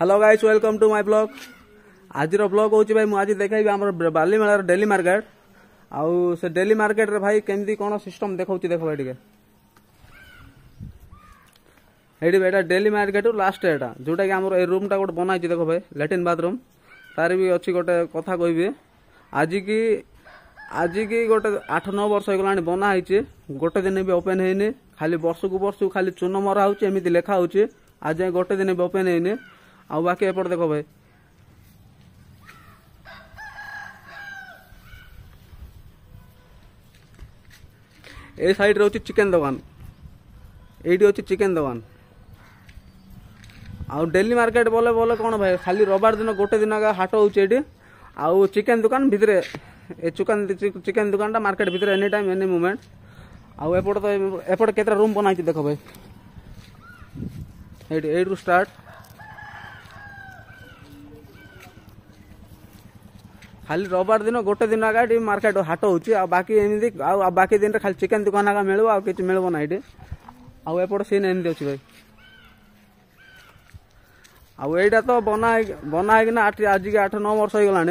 Hello guys welcome to my blog. आज blog होची भाई मुझे देखाई आम बालीमेला डेली मार्केट आउ से डेली मार्केट रे भाई केमती कौन सिस्टम देखा देख भाई टे ये डेली मार्केट लास्ट एटा जोटा कि आम रूम टा गोटे बनाई देख भाई लैट्रिन बाथरूम तार भी अच्छी गोटे कथा कह आज की गोटे 8-9 वर्ष होगा बनाई गोटे दिन भी ओपन है खाली वर्ष को वर्ष खाली चून मरा होमती लिखा हो आज गोटे दिन भी ओपन है आउ बाकी एपट देख भाई ए साइड रे चिकेन दुकान ये अच्छी चिकेन दुकान आउ डेली मार्केट बोले बोले कौन भाई खाली रविवार दिन गोटे दिन हाट होती आउ चिकेन दुकान भितर चिकेन दुकान मार्केट भितर एनी टाइम एनी मोमेंट आउ एपट तो एपट केतरा रूम बनाई देख भाई एटू स्टार्ट खाली रविवार दिन गोटे दिन आगा मार्केट हाट होची बाकी एमती बाकी दिन खाली चिकेन दुकान आगा मिल कि मिलबो ना ये आउ एपट सीन एमती अच्छी भाई आउ एटा तो बनाइना आज के 8-9 वर्ष होगा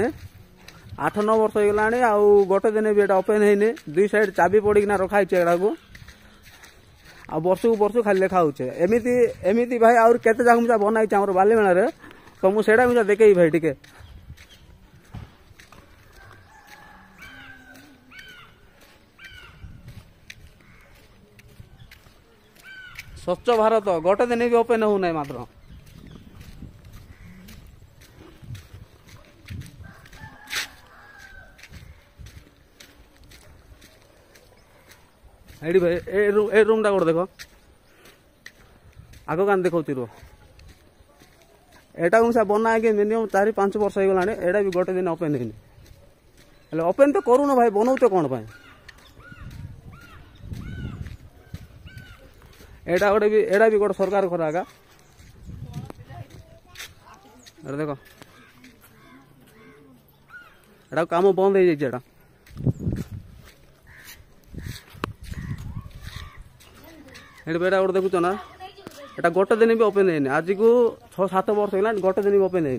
8-9 वर्ष होगा आउ गोटे दिन भी ओपन है दुई साइड चाबी पड़ना रखाई को आ वर्ष को वर्ष खाली लेखा हो एमती भाई आउर केते जाक मुझे बनाई आम बालीमेला रे तो मुझे मुझे देखे भाई टिके स्वच्छ भारत गोटे दिन भी ओपन हो ना मात्र एडी भाई ए रूम टा गोटे देख आग कान देखा रो एटा मुझे बना के मिनिमम 4-5 वर्ष होगा एटा भी गोटे दिन ओपन है ओपन तो करूनो भाई बनाऊ कौन पाए एटा भी गोटे सरकार घर आगा अरे देख एटा काम बंद हो जाए बेटा गोटे देखुच ना एटा गोटे दिन भी ओपन है आज को 6-7 वर्ष होगा गोटे दिन भी ओपन है